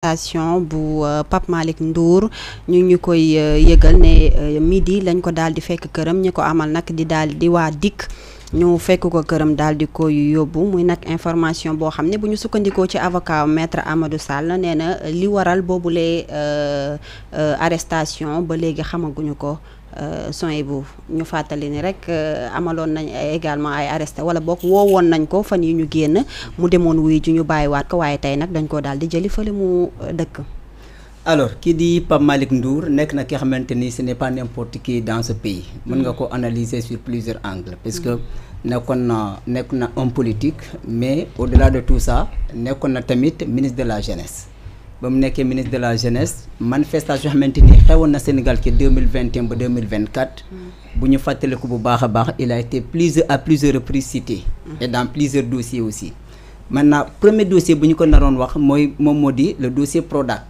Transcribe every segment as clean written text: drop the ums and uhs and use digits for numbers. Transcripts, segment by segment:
station bu Pape Malick Ndour ñu koy yëgal ne midi lañ ko daal di fekk këram ñi ko amal nag di daal di waa dikk ñu fekk ko këram daal di koy yóbbu muy nag information boo xam ne bu ñu sukkandikoo ci avocat maître Amadou Sall nee na li waral boobulee arrestation ba léegi xamaguñu ko soin bu ñu fàttali ni rek amaloon nañ également ay arresté wala boog woowoon nañ ko fan yi ñu génn mu demoon wuy ji ñu bàyyiwaat ko waaye tey nag dañ ko daal di jëli fële mu dëkk. Alors qui di Pape Malick Ndour nekk na ki xamante ni ce n'est pas n'importe qui dans ce pays mën nga ko analyser sur plusieurs angles parce que nekk na homme politique mais au-delà de tout ça nekkoon na tamit ministre de la jeunesse. ba mu nekkee ministre de la jeunesse manifestation xamante ni xewoon na Sénégal ci 2021 ba 2024 bu ñu fàttaliku bu baax a baax il a été à plusieurs reprises cité et dans plusieurs dossiers aussi maintenant premier dossier bu ñu ko naroon wax moom moo di le dossier Prodac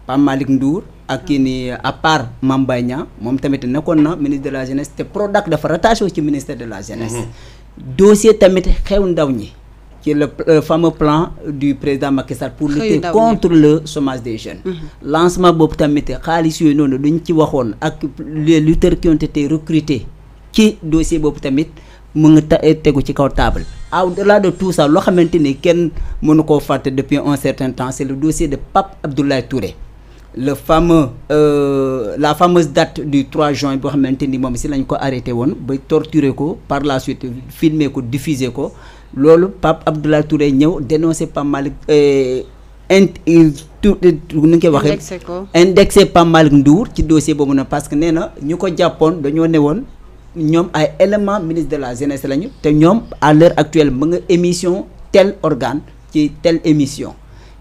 Pape Malick Ndour ak kii ni à part Mame Mbaye Niang moom tamit nekkoon na ministre de la jeunesse te Prodac dafa rattaché ci ministère de la jeunesse dossier tamit xew ndaw ñi qui est le fameux plan du président Macky Sall pour lutter contre le chômage des jeunes. Lancement boobu tamit xaalis yooyu noonu duñ ci waxoon ak les lutteurs qui ont été recrutés ci dossier boobu tamit mu ngi tegu ci kaw table. Au-delà de tout ça loo xamante ni kenn mënu koo fàtte depuis un certain temps c'est le dossier de Pape Abdoulaye Touré. Le fameux la fameuse date du 3 juin boo xamante ni moom si lañ ko arrêté woon ba torturer ko par la suite filmer ko diffuser ko. loolu Pape Abdoulaye Touré ñëw dénoncé Pape Malick nu ñu koy waxee indexé Pape Malick Ndour ci dossier boobu na parce que nee na ñu ko jàppoon dañoo ne woon ñoom ay éléments ministre de la jeunesse lañu te ñoom à l'heure actuelle mu nga émission tel organe ci telle émission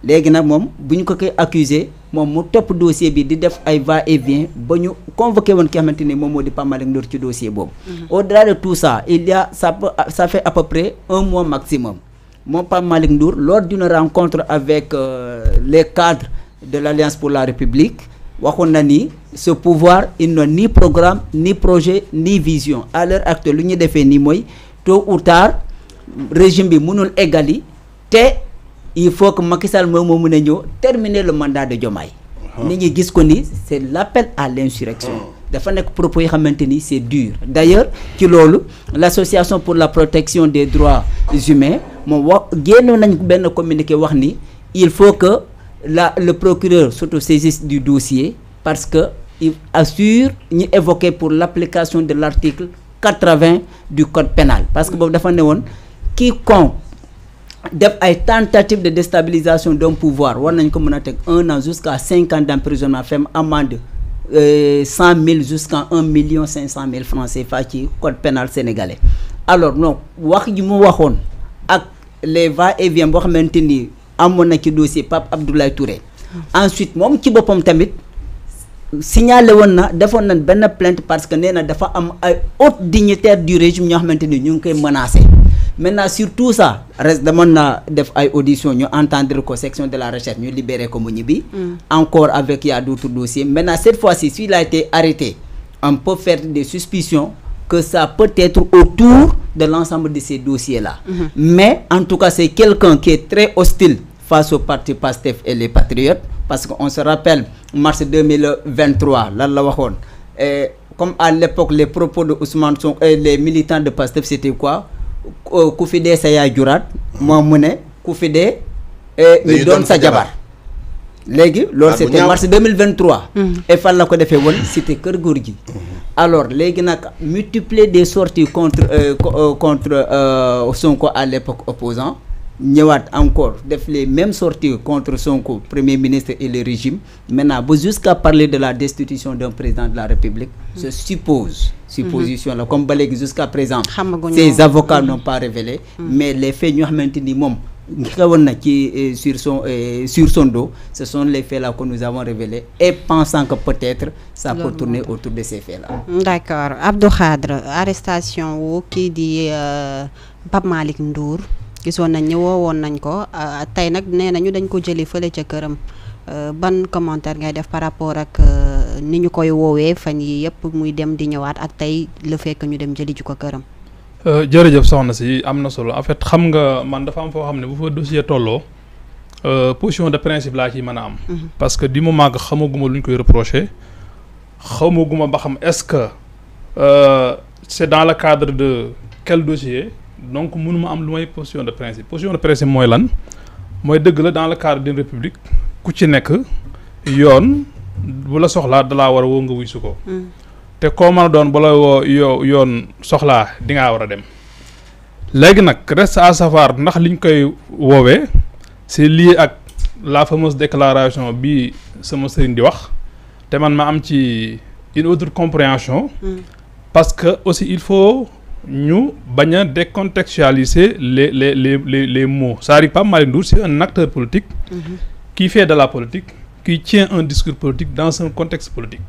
léegi nag moom bu ñu ko koy accusé moom mu topp dossier bi di def ay va-et-vient ba ñu convoqué woon ki xamante ni moom moo di Pape Malick Ndour ci dossier boobu. Au-delà de tout ça ça fait à peu près un mois maximum moom Pape Malick Ndour lors d'une rencontre avec les cadres de l'Alliance pour la République waxoon na ni ce pouvoir il n'a ni programme ni projet ni vision à l'heure actuelle lu ñu defee nii mooy tôt ou tard régime bi mënul eggali te. Il faut que Macky Sall moo mën a ñëw terminer le mandat de Diomaye. nit ñi gis ko ni c'est l'appel à l'insurrection. dafa nekk propos yi xamante ni c'est dur. d'ailleurs ci loolu l'association pour la protection des droits humains moom wax génnoon nañ benn communiqué wax ni il faut que le procureur s'autosaisisse du dossier parce que il assure ñu évoqué pour l'application de l'article 80 du code pénal parce que boobu dafa ne woon quiconque def ay tentative de déstabilisation d'un pouvoir war nañ ko mën a teg 1 an jusqu'à 5 ans d'emprisonnement ferme amende 100 000 jusqu'à 1,5 million francs CFA ci code pénal sénégalais alors non wax ji mu waxoon ak les va-et-vient boo xamante ni amoon na ci dossier Pape Abdoulaye Touré ensuite moom ci boppam tamit signalé woon na defoon nañ benn plainte parce que nee na dafa am ay hautes dignitaires du régime ñoo xamante ni ñu ngi koy menacé maintenant sur tout ça reste demoon na def ay audition ñu entendre ko section de la recherche ñu libéré ko mu ñibbi encore avec y a d'autres dossiers maintenant cette fois-ci s'il a été arrêté on peut faire des suspicions que ça peut être autour de l'ensemble de ces dossiers-là mais en tout cas c'est quelqu'un qui est très hostile face au parti PASTEF et les patriotes parce que on se rappelle mars 2023 lan la waxoon comme à l'époque les propos de Ousmane Sonko et les militants de PASTEF c'était quoi ku fi dee sa yaay juraat moom mu ne ku fi dee ñu doon sa jabar léegi loolu c'était mars 2023 et fan la ko defee woon c'était Kër Gorgui alors léegi nag multiplier des sorties contre Sonko à l'époque opposant ñëwaat encore def les mêmes sorties contre Sonko premier ministre et le régime maintenant ba jusqu'à parler de la destitution d'un président de la République je suppose supposition la comme ba léegi jusqu'à présent ces avocats n'ont pas révélé mais les faits ñoo xamante ni moom xewoon na ci sur son dos ce sont les faits là que nous avons révélés et pensant que peut-être ça peut tourner autour de ces faits là. D'accord Abdou Khadre arrestation wu kii di Pape Malick Ndour gisoon nañ ne woowoon nañ ko tey nag nee nañu dañ ko jëli fële ca këram ban commentaire ngay def par rapport ak ni ñu koy woowee fan yi yëpp muy dem di ñëwaat ak tey le fait que ñu dem jëli ji ko këram. jërëjëf soxna si am na solo en fait xam nga man dafa am foo xam ne bu fa dossier tolloo position de principe laa ciy mën a am. parce que du moment que xamaguma lu ñu koy reprocher xamaguma ba xam est-ce que c'est dans le cadre de quel dossier donc mënuma am lu may position de principe. Position de principe mooy lan mooy dëgg la dans le cadre d'une république ku ci nekk yoon bu la soxlaa dalaa war a woo nga wuy su ko. te koo mën a doon bu la woo yoon soxlaa di ngaa war a dem. léegi nag reste à savoir ndax liñ koy woowee c'est lié ak la fameuse déclaration bi sama sëriñ di wax te man ma am ci une autre compréhension. parce que aussi il faut ñu bañ a décontextualiser les mots. C'est-à-dire Pape Malick Ndour c'est un acteur politique. qui fait de la politique qui tient un discours politique dans un contexte politique.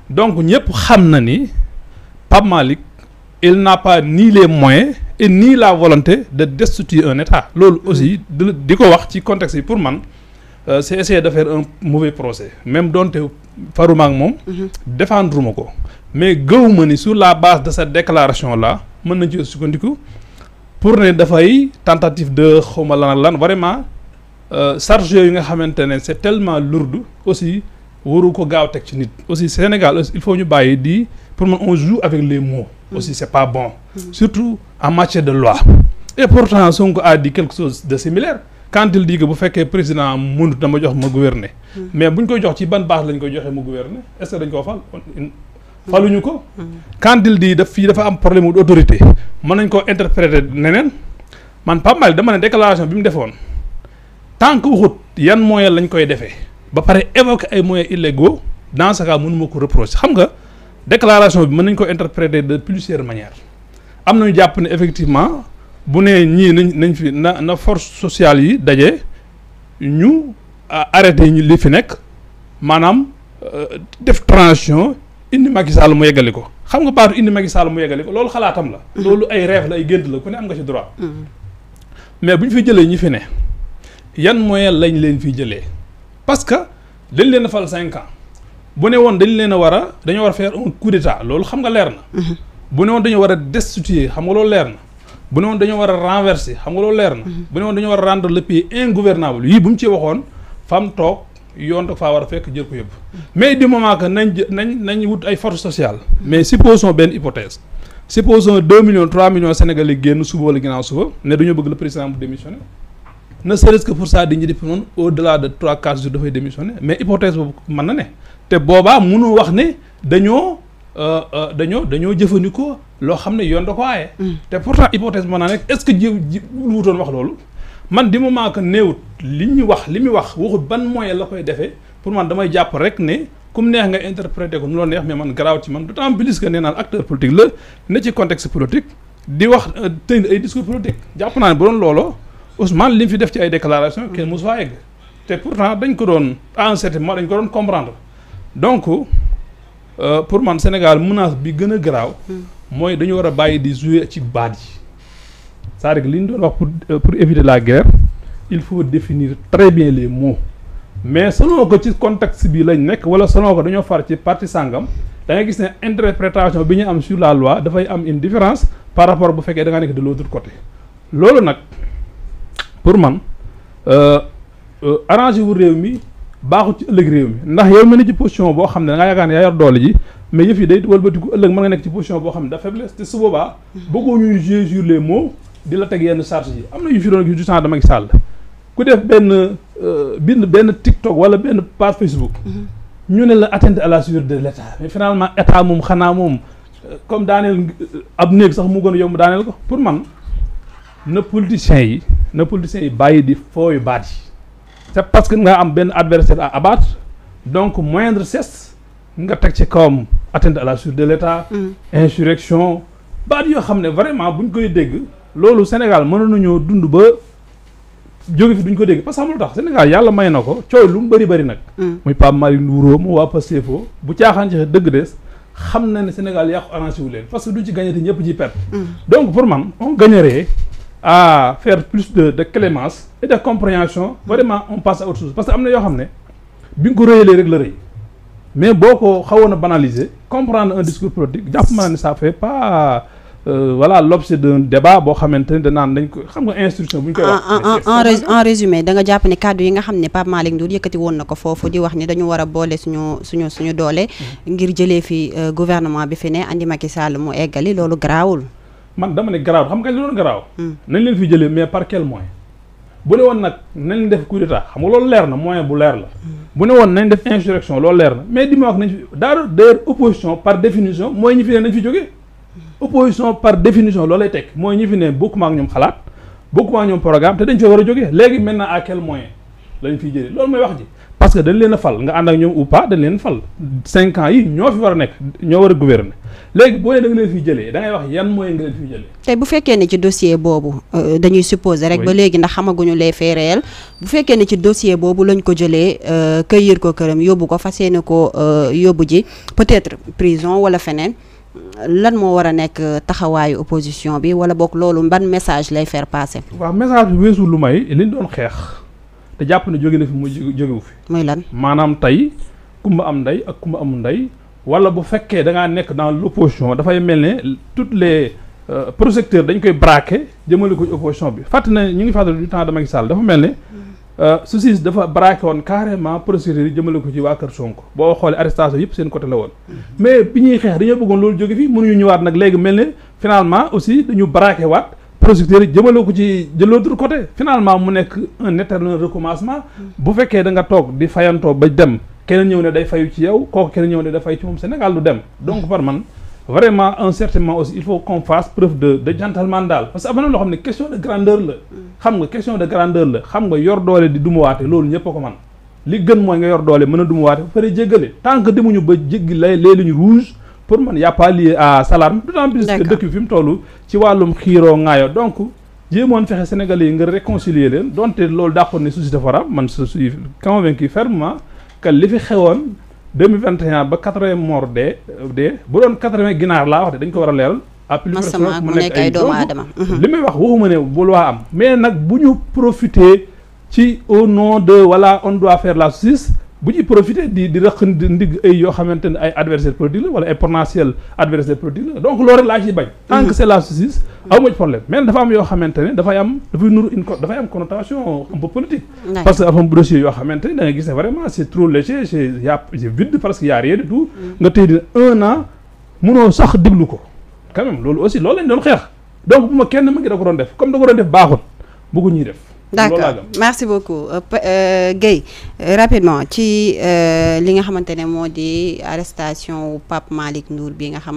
Donc ñëpp xam na ni Pape Malick il n'a pas ni les moyens et ni la volonté de destituer un État. Loolu aussi di ko wax ci contexte yi pour man c'est essayer de faire un mauvais procès même donte faruma ak moom. défendre ma ko mais gëwuma ni sur la base de cette déclaration là mën nañ ci sukkandiku pour ne dafay tentative de xawma lan ak lan vraiment charge yooyu nga xamante ne c'est tellement lourd aussi waru ko gaaw teg ci nit. aussi Sénégal il faut ñu bàyyi di pour man on joue avec les mots. aussi c'est pas bon. surtout en matière de loi. et pourtant Sonko a dit quelque chose de similaire quand il dit que bu fekkee président mënut dama jox ma gouverner. mais buñ koy jox ci ban base lañ koy joxee mu gouverner est-ce que dañ koo fal faluñu ko. quand il dit fii dafa am problème d'autorité mën nañ koo interpréter neneen man Pape Malick dama ne déclaration bi mu defoon tant que waxut yan moyens lañ koy defee ba pare évoquer ay moyens illégaux dans ce cas mënuma ko reprocher xam nga déclaration bi mën nañ ko interpréter de plusieurs manières am nañu jàpp ne effectivement bu nee ñii nañ fi na force sociale yi daje ñu arrêté ñu li fi nekk maanaam def transition indi Macky Sall mu yeggali ko xam nga baatu indi Macky Sall mu yeggali ko loolu xalaatam la. loolu ay rêve la ay gént la ku ne am nga ci droit. mais bu ñu fi jëlee ñi fi ne yan moyen lañ leen fiy jëlee parce que dañ leen a fal 5 ans bu ne woon dañ leen a war a dañoo war a faire un coup d'état loolu xam nga leer na. bu ne woon dañoo war a destituer xam nga loolu leer na. bu ne woon dañoo war a renverser xam nga loolu leer na. bu ne woon dañoo war a rendre le pays ingouvernable yii bu mu ci waxoon fam toog yoon da faa war a fekk jël ko yëpp. mais du moment que nañ wut ay forces sociales. mais supposons benn hypothèse. supposons 2 millions 3 millions Sénégalais génn suba wala ginnaaw suba ne dañoo bëgg le président bu démissionner ne serait-ce que pour ça dañuy def noonu au-delà de 3-4 jours dafay démissionner mais hypothèse boobu mën na ne te boobaa mënu wax ne dañoo jëfandikoo loo xam ne yoon da ko aaye. te pourtant hypothèse mën naa nekk est-ce que ji wutoon wax loolu man du moment que néewut li muy wax waxut ban moyen la koy defee pour man damay jàpp rek ne comme neex nga interpréter ko nu la neex mais man garaaw ci man d'autant plus que nee naan acteur politique la ne ci contexte politique di wax tënk ay discours politique jàpp naa ne bu doon looloo Ousmane li mu fi def ci ay déclaration kenn mosu faa yegg te pourtant dañ ko doon à un certain moment dañ ko doon comprendre donc pour man Sénégal menace bi gën a garaaw mooy dañu war a bàyyi di jouer ci baat yi c'est-à-dire que li ñu doon wax pour éviter la guerre il faut définir très bien les mots mais selon ko ci contexte bi lañ nekk wala selon ko dañoo far ci parti sàngam da ngay gis ne interprétation bi ñu am sur la loi dafay am une différence par rapport bu fekkee da nga nekk de l'autre côté loolu nag pour man arrangé wu réew mi baaxul ci ëllëg réew mi ndax yow mën na ci position boo xam ne da ngaa yaakaar ne yaa yor doole ji mais yëf yi day wëlbatiku ëllëg mën nga nekk ci position boo xam ne dafa faiblesse te su boobaa bëggoo ñuy jouer sur les mots di la teg yenn charge yi am na yu fi doon gis du temps dama sàll ku def benn TikTok wala benn page Facebook ñu ne la atteinte à la sécurité de l'État mais finalement état moom xanaa moom comme daaneel ab néeg sax mu gën a yomb daaneel ko pour man na politiciens yi bàyyi di fooyu baat yi c'est parce que nga am benn adversaire à abattre donc moindre cesse nga teg ci kawam atteinte à la sécurité de l'État insurrection baat yoo xam ne vraiment buñ koy dégg loolu Sénégal mënoon nañoo dund ba jóge fi duñ ko dégg parce que xamul tax Sénégal yàlla may na ko cooy lu mu bëri nag muy Pape Malick Ndour mu waa Pastef bu caaxaan ci dëgg des xam na ne Sénégal yaa ko arrangé wu leen parce que duñ ci gagné te ñëpp ci perte donc pour man on gagnerait à faire plus de clémence et de compréhension vraiment on passe à autre chose parce que am na yoo xam ne bi nga ko rëyalee rek la rëy mais boo ko xawoon a banaliser comprendre un discours politique jàpp ma ne ça fait pas voilà l'objet d'un débat boo xamante ne danaan dañ ko xam nga instruction bu ñu koy wax. en résumé da nga jàpp ne kàddu yi nga xam ne Pape Malick Ndour yëkkati woon na ko foofu di wax ni dañu war a boole suñu doole ngir jëlee fi gouvernement bi fi ne andi Macky Sall mu eggali loolu garaawul. man dama ne garaaw xam nga li doon garaaw. nañ leen fi jëlee mais par quel moyen. bu ne woon nag nañ leen def coup d'état xam nga loolu leer na moyen bu leer la. bu ne woon nañ def insurrection loolu leer na mais di ma wax nañ fi d'ailleurs opposition par définition mooy ñi fi ne nañ fi jógee. opposition par définition loolu lay teg mooy ñi fi ne bokkuma ak ñoom xalaat bokkuma ak ñoom programme te dañ fee war a jógee léegi maintenant à quel moyen lañ fiy jëlee loolu mooy wax ji parce que dañ leen a fal nga ànd ak ñoom ou pas dañ leen fal 5 ans yi ñoo fi war a nekk ñoo war a gouverner léegi boo nee da nga leen fiy jëlee da ngay wax yan moyen nga leen fiy jëlee. tey bu fekkee ne ci dossier boobu dañuy supposer rek ba léegi ndax xamaguñu les faits réels bu fekkee ne ci dossier boobu lañ ko jëlee cueillir ko këram yóbbu ko fas yéene ko yóbbu ji peut-être prison wala feneen. lan moo war a nekk taxawaayu opposition bi wala boog loolu ban message lay faire passer. waaw message bi weesu lu may liñ doon xeex te jàpp ne jóge na fi mu jógewu fi. muy lan maanaam tey kumba am ndey ak kumba amul ndey wala bu fekkee da ngaa nekk dans l'opposition dafay mel ne toutes les projecteurs dañ koy braquer jëmale ko opposition bi fàtt na ñu ngi fàttali du temps de Macky Sall dafa mel ne. Sosis dafa braqué woon carrément procédure yi jëmale ko ci waa Kër Sonko boo xoolee arrestation yëpp seen côté la woon mais bi ñuy xeex dañoo bëggoon loolu jóge fii mënuñu ñëwaat nag léegi mel ne finalement aussi dañu braqué waat procédure yi jëmale ko ci de l'autre côté finalement mu nekk un éternel recommencement bu fekkee da nga toog di fayantoo ba dem keneen ñëw ne day fayu ci yow kooku keneen ñëw ne day fay ci moom Sénégal du dem donc par man vraiment un certain moment aussi il faut qu'on fasse preuve de gentleman daal parce que am na loo xam ne question de grandeur la xam nga question de grandeur la xam nga yor doole di dumuwaate loolu ñëpp a ko man li gën mooy nga yor doole mën a dumuwaate ba pare jéggale tant que demuñu ba jéggi les lignes rouges pour man y a pas lié à salaire d'autant plus que dëkk bi fi mu toll ci wàllum xiiroo ŋaayoo donc jéemoon fexe Sénégalais yi nga réconcilier leen donte loolu dàqoon ne société faram man je suis convaincu fermement que li fi xewoon 2021 ba 80 morts dee bu doon 80 ginaar laa wax de dañ ko war a leeral à plus mu nekk ay doomu aadama li may wax waxuma ne bu loi am mais nag bu ñu profiter ci au nom de voilà on doit faire la justice bu ñuy profiter di rëq ndig ay yoo xamante ne ay adversaire politique la wala ay potentiel adversaire politique la donc loolu rek laa ciy bañ tant que c'est la justice awma ci problème mais dafa am yoo xamante ne dafay nuru dafay am connotation un peu politique parce que dafa am dossier yoo xamante ne da nga gis ne vraiment c'est trop léger c'est vide parce que y a rien du tout nga tey dina 1 an mënoo sax déglu ko quand même loolu aussi loolu lañ doon xeex donc bu ma kenn ma ngi da ko doon def comme da ko doon def baaxul bëggu ñuy def d'accord merci beaucoup Guèye rapidement ci li nga xamante ne moo di arrestation Pape Malick Ndour bi nga xam